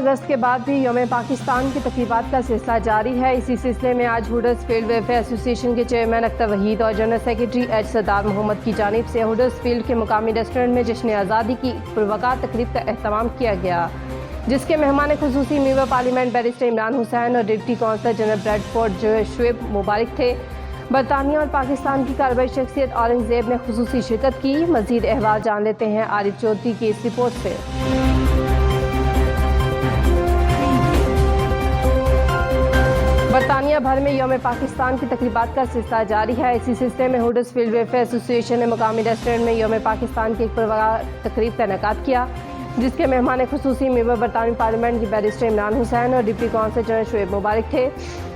अगस्त के बाद भी यौम पाकिस्तान की तकरीबात का सिलसिला जारी है। इसी सिलसिले में आज हडर्सफील्ड वेलफेयर एसोसिएशन के चेयरमैन अख्तर वहीद और जनरल सेक्रेटरी एच सरदार मोहम्मद की जानिब से हडर्सफील्ड के मुकामी रेस्टोरेंट में जश्न आज़ादी की पुरवकार तकरीब का एहतमाम किया गया, जिसके मेहमान खुसूसी member parliament barrister Imran Hussain और deputy counsellor general Bradford Shoaib Mubarak थे। बरतानिया और पाकिस्तान की कारबाई शख्सियत औरंगजेब ने खुसूसी शिरकत की। मज़ीद अहवाल जान लेते हैं आरिफ चौधरी की इस रिपोर्ट से। बरतानिया भर में यौम पाकिस्तान की तकरीबात का सिलसिला जारी है। इसी सिलसिले में हडर्सफील्ड वेलफेयर एसोसिएशन ने मुकामी रेस्टोरेंट में यौम पाकिस्तान की एक पुरवकार तकरीब का इनेकाद किया, जिसके मेहमान खुसूसी मेंबर बरतानवी पार्लियामेंट के बैरिस्टर इमरान हुसैन और deputy counsellor general Shoaib Mubarak थे।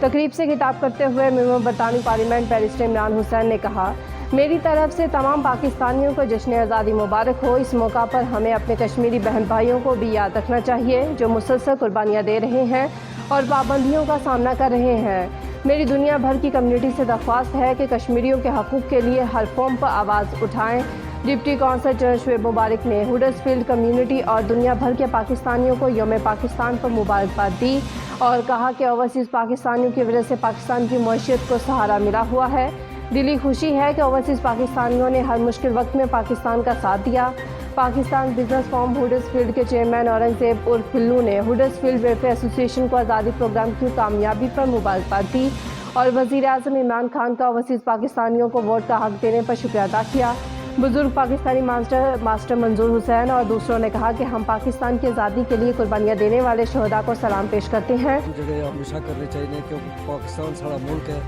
तकरीब से खिताब करते हुए मेंबर बरतानवी पार्लियामेंट बैरिस्टर इमरान हुसैन ने कहा, मेरी तरफ से तमाम पाकिस्तानियों को जश्न आज़ादी मुबारक हो। इस मौका पर हमें अपने कश्मीरी बहन भाइयों को भी याद रखना चाहिए जो मुसलसल कुर्बानियाँ दे रहे हैं और पाबंदियों का सामना कर रहे हैं। मेरी दुनिया भर की कम्युनिटी से दरख्वास्त है कि कश्मीरियों के हकूक़ के लिए हर फॉर्म पर आवाज़ उठाएं। डिप्टी काउंसलर जनरल शुएब मुबारक ने हडर्सफील्ड कम्युनिटी और दुनिया भर के पाकिस्तानियों को यौम पाकिस्तान पर मुबारकबाद दी और कहा कि ओवरसीज़ पाकिस्तानियों की वजह से पाकिस्तान की मईशत को सहारा मिला हुआ है। दिली खुशी है कि ओवरसीज़ पाकिस्तानियों ने हर मुश्किल वक्त में पाकिस्तान का साथ दिया। पाकिस्तान बिजनेस फॉर्म हडर्सफील्ड के चेयरमैन औरंगजेब उर्फ पिल्लू ने हडर्सफील्ड वेलफेयर एसोसिएशन को आज़ादी प्रोग्राम की कामयाबी पर मुबारकबाद दी और वज़ीर आज़म इमरान खान का ओवरसीज़ पाकिस्तानियों को वोट का हक देने पर शुक्रिया अदा किया। बुजुर्ग पाकिस्तानी मास्टर मंजूर हुसैन और दूसरों ने कहा कि हम पाकिस्तान की आज़ादी के लिए कुर्बानियाँ देने वाले शहदा को सलाम पेश करते हैं। ਜਿਹੜੇ ਹਮੇਸ਼ਾ ਕਰਨੇ ਚਾਹੀਦੇ ਕਿਉਂਕਿ ਪਾਕਿस्तान ਸਾਡਾ ਮੁਲਕ ਹੈ,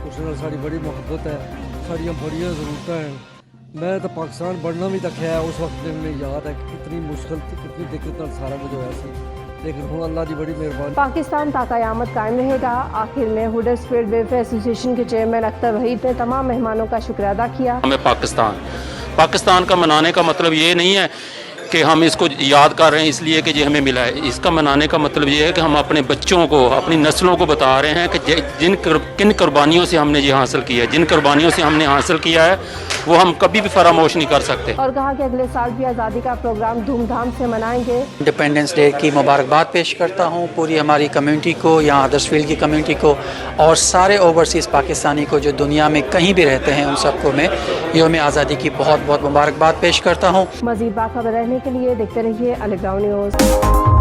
ਉਸ ਨਾਲ ਸਾਡੀ ਬੜੀ ਮੁਹੱਬਤ ਹੈ, ਸਾਡੀਆਂ ਬੜੀਆਂ ਜ਼ਰੂਰਤਾਂ हैं। मैं तो पाकिस्तान बढ़ना भी तक है, उस वक्त में याद है कि कितनी मुश्किल थी, कितनी दिक्कत नाल सारा कुछ होया सी, लेकिन हुण अल्लाह की बड़ी मेहरबानी। पाकिस्तान ता क़यामत कायम रहेगा। आखिर में हडर्सफील्ड वेलफेयर एसोसिएशन के चेयरमैन अख्तर वहीद ने तमाम मेहमानों का शुक्रिया अदा किया। हमें पाकिस्तान का मनाने का मतलब ये नहीं है कि हम इसको याद कर रहे हैं इसलिए कि ये हमें मिला है। इसका मनाने का मतलब ये है कि हम अपने बच्चों को, अपनी नस्लों को बता रहे हैं कि किन कुर्बानियों से हमने ये हासिल किया है, जिन कुर्बानियों से हमने हासिल किया है वो हम कभी भी फरामोश नहीं कर सकते। और कहा कि अगले साल भी आज़ादी का प्रोग्राम धूमधाम से मनाएंगे। इंडिपेंडेंस डे की मुबारकबाद पेश करता हूँ पूरी हमारी कम्युनिटी को, यहाँ हडर्सफील्ड की कम्युनिटी को और सारे ओवरसीज़ पाकिस्तानी को जो दुनिया में कहीं भी रहते हैं, उन सबको मैं यौम आज़ादी की बहुत बहुत मुबारकबाद पेश करता हूँ। मज़ीद बाखबर रहने के लिए देखते रहिए अंडरग्राउंड न्यूज़।